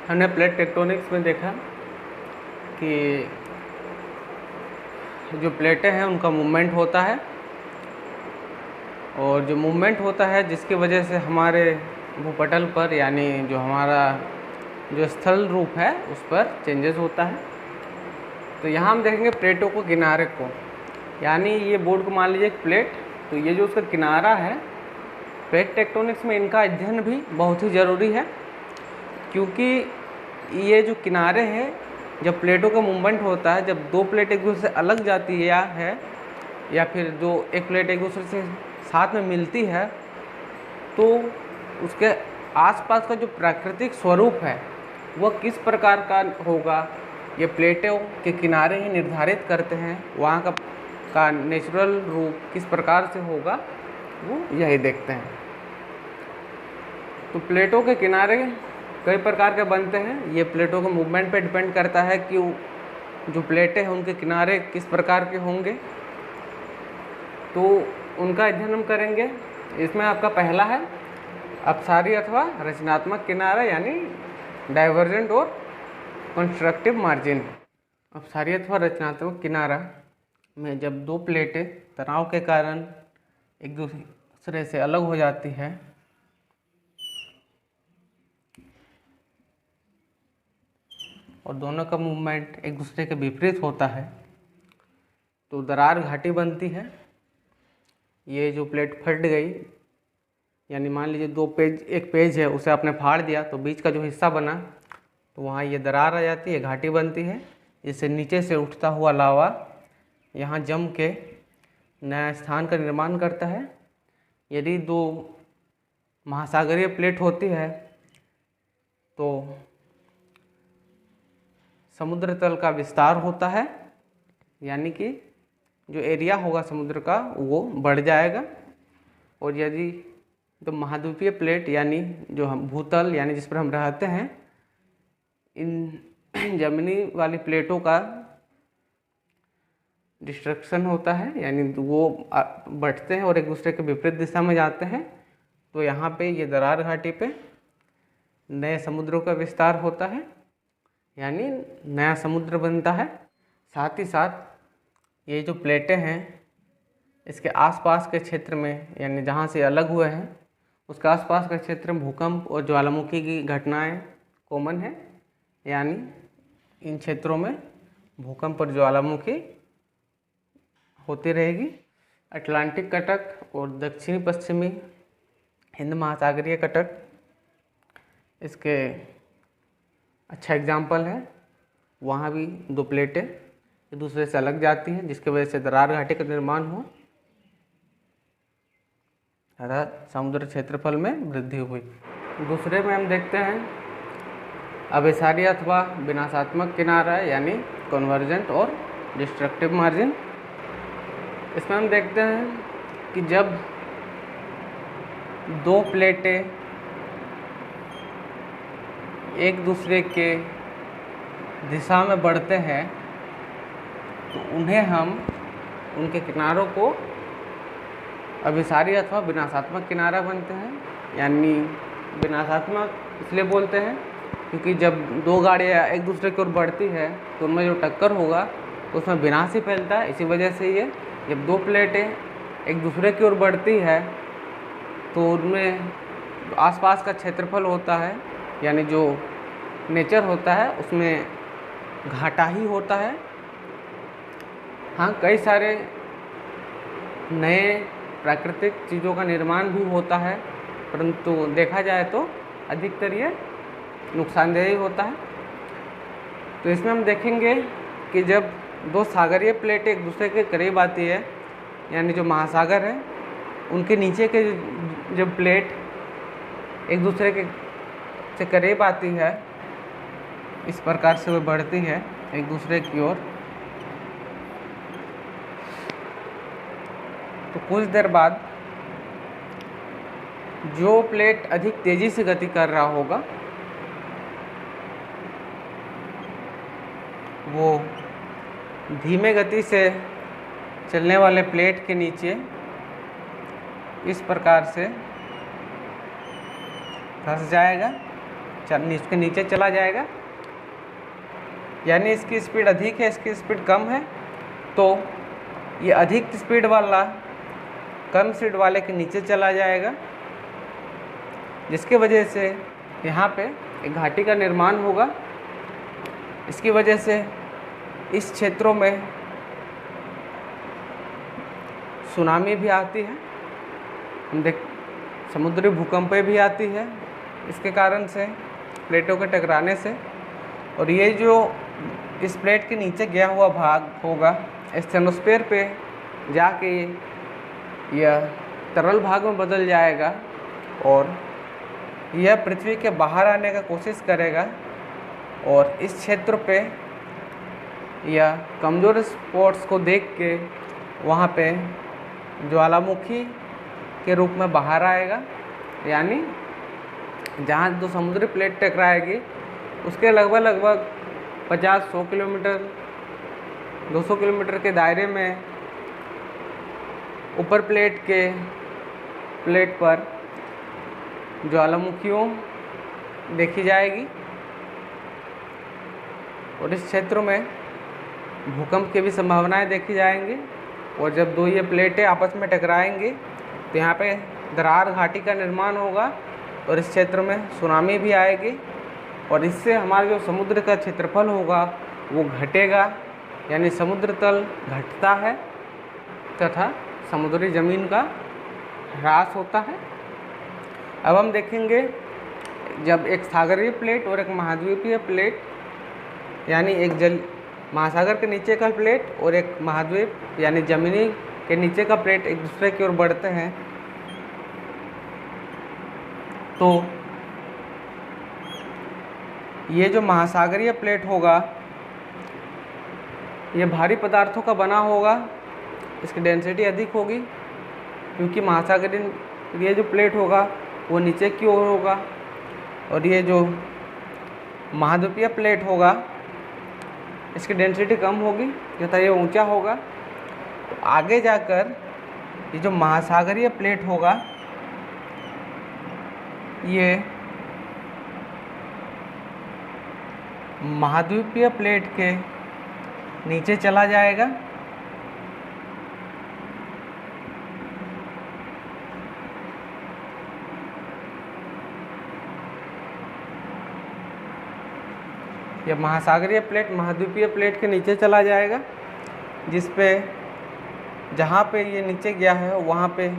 हमने plate tectonics में देखा कि जो प्लेटें हैं उनका मूवमेंट होता है, और जो मूवमेंट होता है जिसकी वजह से हमारे भूपटल पर यानी जो हमारा जो स्थल रूप है उस पर चेंजेस होता है। तो यहाँ हम देखेंगे प्लेटों को किनारे को, यानी ये बोर्ड को मान लीजिए एक प्लेट, तो ये जो उसका किनारा है, प्लेट टेक्टोनिक्स में इनका अध्ययन भी बहुत ही ज़रूरी है, क्योंकि ये जो किनारे हैं, जब प्लेटों का मूवमेंट होता है, जब दो प्लेट एक दूसरे से अलग जाती है या फिर जो एक प्लेट एक दूसरे से साथ में मिलती है, तो उसके आसपास का जो प्राकृतिक स्वरूप है वह किस प्रकार का होगा, ये प्लेटों के किनारे ही निर्धारित करते हैं। वहाँ का नेचुरल रूप किस प्रकार से होगा वो यही देखते हैं। तो प्लेटों के किनारे कई प्रकार के बनते हैं। ये प्लेटों के मूवमेंट पे डिपेंड करता है कि जो प्लेटें हैं उनके किनारे किस प्रकार के होंगे, तो उनका अध्ययन हम करेंगे। इसमें आपका पहला है अपसारी अथवा रचनात्मक किनारा, यानी डाइवर्जेंट और कंस्ट्रक्टिव मार्जिन। अपसारी अथवा रचनात्मक किनारा में जब दो प्लेटें तनाव के कारण एक दूसरे से अलग हो जाती है, और दोनों का मूवमेंट एक दूसरे के विपरीत होता है, तो दरार घाटी बनती है। ये जो प्लेट फट गई, यानी मान लीजिए एक पेज है, उसे आपने फाड़ दिया, तो बीच का जो हिस्सा बना, तो वहाँ ये दरार आ जाती है, घाटी बनती है। इससे नीचे से उठता हुआ लावा यहाँ जम के नया स्थान का निर्माण करता है। यदि दो महासागरीय प्लेट होती है तो समुद्र तल का विस्तार होता है, यानी कि जो एरिया होगा समुद्र का वो बढ़ जाएगा। और यदि तो महाद्वीपीय प्लेट यानी जो हम भूतल यानी जिस पर हम रहते हैं, इन जमीनी वाली प्लेटों का डिस्ट्रक्शन होता है, यानी वो बढ़ते हैं और एक दूसरे के विपरीत दिशा में जाते हैं। तो यहाँ पे ये दरार घाटी पे नए समुद्रों का विस्तार होता है, यानी नया समुद्र बनता है। साथ ही साथ ये जो प्लेटें हैं इसके आसपास के क्षेत्र में, यानी जहाँ से अलग हुए हैं उसके आसपास के क्षेत्र में भूकंप और ज्वालामुखी की घटनाएं कॉमन है, यानी इन क्षेत्रों में भूकंप और ज्वालामुखी होती रहेगी। अटलांटिक कटक और दक्षिणी पश्चिमी हिंद महासागरीय कटक इसके अच्छा एग्जाम्पल है। वहाँ भी दो प्लेटें एक दूसरे से अलग जाती हैं, जिसकी वजह से दरार घाटी का निर्माण हो तथा समुद्र क्षेत्रफल में वृद्धि हुई। दूसरे में हम देखते हैं अभिसारी अथवा विनाशात्मक किनारा, यानी कन्वर्जेंट और डिस्ट्रक्टिव मार्जिन। इसमें हम देखते हैं कि जब दो प्लेटें एक दूसरे के दिशा में बढ़ते हैं तो उन्हें हम उनके किनारों को अभिसारी अथवा विनाशात्मक किनारा बनते हैं। यानी विनाशात्मक इसलिए बोलते हैं क्योंकि जब दो गाड़ियाँ एक दूसरे की ओर बढ़ती है तो उनमें जो टक्कर होगा तो उसमें विनाश ही फैलता है। इसी वजह से ये जब दो प्लेटें एक दूसरे की ओर बढ़ती है तो उनमें आसपास का क्षेत्रफल होता है, यानी जो नेचर होता है उसमें घाटा ही होता है। हाँ, कई सारे नए प्राकृतिक चीज़ों का निर्माण भी होता है, परंतु देखा जाए तो अधिकतर ये नुकसानदेह ही होता है। तो इसमें हम देखेंगे कि जब दो सागरीय प्लेटें एक दूसरे के करीब आती है, यानी जो महासागर है उनके नीचे के जब प्लेट एक दूसरे के से करीब आती है, इस प्रकार से वो बढ़ती है एक दूसरे की ओर, तो कुछ देर बाद जो प्लेट अधिक तेजी से गति कर रहा होगा वो धीमे गति से चलने वाले प्लेट के नीचे इस प्रकार से धंस जाएगा, इसके नीचे चला जाएगा, यानी इसकी स्पीड अधिक है, इसकी स्पीड कम है, तो ये अधिक स्पीड वाला कम स्पीड वाले के नीचे चला जाएगा, जिसकी वजह से यहाँ पे एक घाटी का निर्माण होगा। इसकी वजह से इस क्षेत्रों में सुनामी भी आती है, समुद्री भूकंप भी आती है इसके कारण से, प्लेटों के टकराने से। और ये जो इस प्लेट के नीचे गया हुआ भाग होगा स्टेनोस्फीयर पे जाके यह तरल भाग में बदल जाएगा और यह पृथ्वी के बाहर आने का कोशिश करेगा। और इस क्षेत्र पे यह कमज़ोर स्पॉट्स को देख के वहाँ पे ज्वालामुखी के रूप में बाहर आएगा, यानी जहाँ जो समुद्री प्लेट टकराएगी उसके लगभग 50-100 किलोमीटर 200 किलोमीटर के दायरे में ऊपर प्लेट पर ज्वालामुखियों देखी जाएगी। और इस क्षेत्र में भूकंप की भी संभावनाएं देखी जाएंगी। और जब दो ये प्लेटें आपस में टकराएंगी तो यहाँ पे दरार घाटी का निर्माण होगा और इस क्षेत्र में सुनामी भी आएगी। और इससे हमारा जो समुद्र का क्षेत्रफल होगा वो घटेगा, यानी समुद्र तल घटता है तथा समुद्री ज़मीन का ह्रास होता है। अब हम देखेंगे जब एक सागरीय प्लेट और एक महाद्वीपीय प्लेट, यानी एक महासागर के नीचे का प्लेट और एक महाद्वीप यानी जमीनी के नीचे का प्लेट एक दूसरे की ओर बढ़ते हैं, तो ये जो महासागरीय प्लेट होगा ये भारी पदार्थों का बना होगा, इसकी डेंसिटी अधिक होगी क्योंकि महासागरीय ये जो प्लेट होगा वो नीचे की ओर होगा। और ये जो महाद्वीपीय प्लेट होगा इसकी डेंसिटी कम होगी तथा ये ऊंचा होगा। तो आगे जाकर ये जो महासागरीय प्लेट होगा ये महाद्वीपीय प्लेट के नीचे चला जाएगा। यह महासागरीय प्लेट महाद्वीपीय प्लेट के नीचे चला जाएगा, जिस पे जहाँ पे ये नीचे गया है वहाँ पे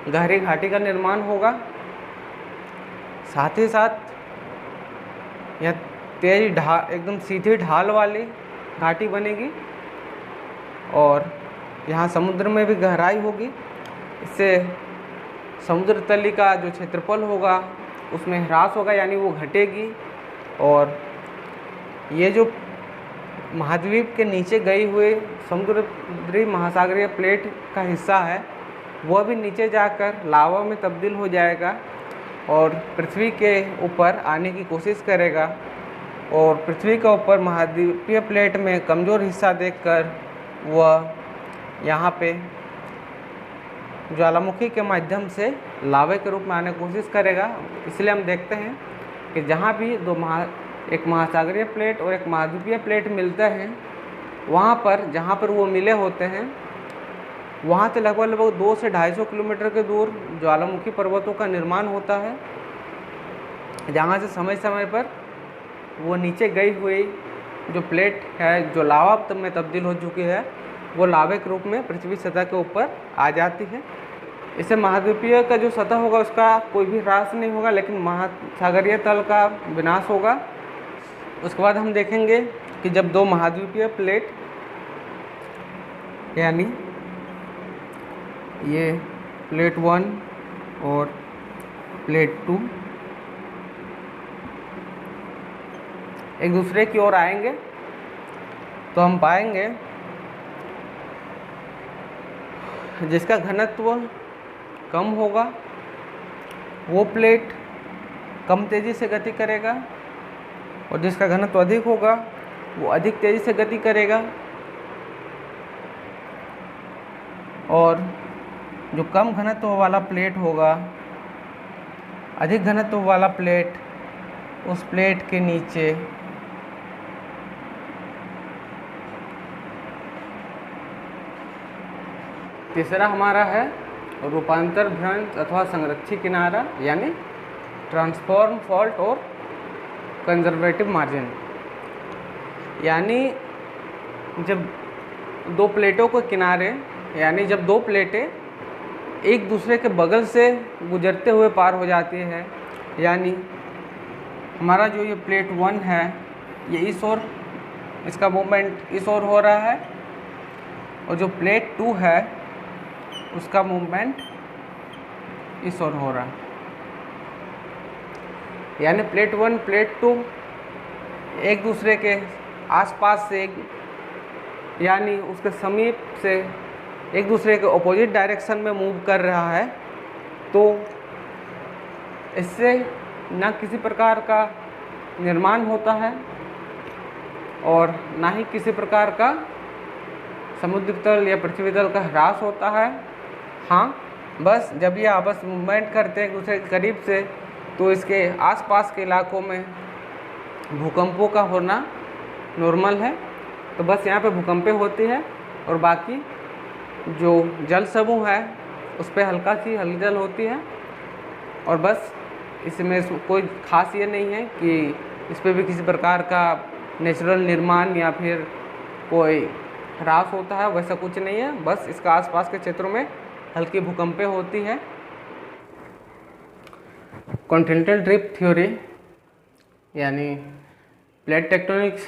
गहरी घाटी का निर्माण होगा। साथ ही साथ यह तेज एकदम सीधी ढाल वाली घाटी बनेगी और यहाँ समुद्र में भी गहराई होगी। इससे समुद्र तली का जो क्षेत्रफल होगा उसमें ह्रास होगा, यानी वो घटेगी। और ये जो महाद्वीप के नीचे गई हुई समुद्री महासागरीय प्लेट का हिस्सा है वह भी नीचे जाकर लावा में तब्दील हो जाएगा और पृथ्वी के ऊपर आने की कोशिश करेगा। और पृथ्वी के ऊपर महाद्वीपीय प्लेट में कमज़ोर हिस्सा देखकर वह यहाँ पे ज्वालामुखी के माध्यम से लावे के रूप में आने की कोशिश करेगा। इसलिए हम देखते हैं कि जहाँ भी एक महासागरीय प्लेट और एक महाद्वीपीय प्लेट मिलते हैं वहाँ पर जहाँ पर वो मिले होते हैं वहाँ से लगभग 200 से 250 किलोमीटर के दूर ज्वालामुखी पर्वतों का निर्माण होता है, जहाँ से समय समय पर वो नीचे गई हुई जो प्लेट है जो लावा में तब्दील हो चुकी है वो लावे के रूप में पृथ्वी सतह के ऊपर आ जाती है। इससे महाद्वीपीय का जो सतह होगा उसका कोई भी ह्रास नहीं होगा, लेकिन महासागरीय तल का विनाश होगा। उसके बाद हम देखेंगे कि जब दो महाद्वीपीय प्लेट यानी ये प्लेट 1 और प्लेट 2 एक दूसरे की ओर आएंगे तो हम पाएंगे जिसका घनत्व कम होगा वो प्लेट कम तेज़ी से गति करेगा और जिसका घनत्व अधिक होगा वो अधिक तेज़ी से गति करेगा। और जो कम घनत्व वाला प्लेट होगा अधिक घनत्व वाला प्लेट उस प्लेट के नीचे तीसरा हमारा है रूपांतर भ्रंश अथवा संरक्षी किनारा, यानी ट्रांसफॉर्म फॉल्ट और कंजर्वेटिव मार्जिन। यानी जब दो प्लेटों के किनारे, यानी जब दो प्लेटें एक दूसरे के बगल से गुजरते हुए पार हो जाती है, यानी हमारा जो ये प्लेट 1 है ये इस ओर, इसका मूवमेंट इस ओर हो रहा है, और जो प्लेट 2 है उसका मूवमेंट इस ओर हो रहा है। यानी प्लेट 1 प्लेट 2 एक दूसरे के आसपास से, यानी उसके समीप से एक दूसरे के ऑपोजिट डायरेक्शन में मूव कर रहा है, तो इससे ना किसी प्रकार का निर्माण होता है और ना ही किसी प्रकार का समुद्र तल या पृथ्वी तल का ह्रास होता है। हाँ, बस जब ये आपस में मूवमेंट करते हैं एक दूसरे के करीब से, तो इसके आसपास के इलाकों में भूकंपों का होना नॉर्मल है। तो बस यहाँ पे भूकंपें होती है और बाकी जो जल समूह है उस पर हल्का सी हलचल होती है, और बस इसमें कोई खास ये नहीं है कि इस पर भी किसी प्रकार का नेचुरल निर्माण या फिर कोई ह्रास होता है, वैसा कुछ नहीं है। बस इसका आसपास के क्षेत्रों में हल्की भूकंपें होती है। कॉन्टिनेंटल ड्रिफ्ट थ्योरी यानी प्लेट टेक्टोनिक्स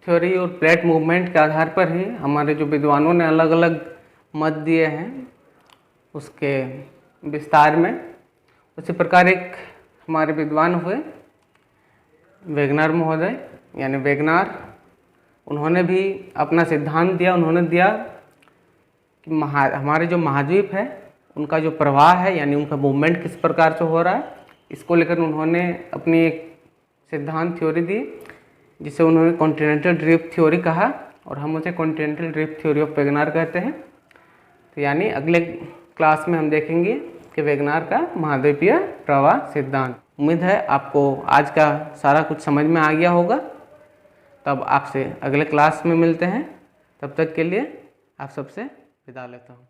थ्योरी और प्लेट मूवमेंट के आधार पर ही हमारे जो विद्वानों ने अलग अलग मत दिए हैं उसके विस्तार में। उसी प्रकार एक हमारे विद्वान हुए वेगनर महोदय, यानी वेगनार, उन्होंने भी अपना सिद्धांत दिया। उन्होंने दिया कि हमारे जो महाद्वीप है उनका जो प्रवाह है, यानी उनका मूवमेंट किस प्रकार से हो रहा है, इसको लेकर उन्होंने अपनी एक सिद्धांत थ्योरी दी, जिसे उन्होंने कॉन्टिनेंटल ड्रिफ्ट थ्योरी कहा, और हम उसे continental drift theory of Wegener कहते हैं। तो यानी अगले क्लास में हम देखेंगे कि वेगनार का महाद्वीपीय प्रवाह सिद्धांत। उम्मीद है आपको आज का सारा कुछ समझ में आ गया होगा। तब आपसे अगले क्लास में मिलते हैं। तब तक के लिए आप सबसे विदा लेता हूँ।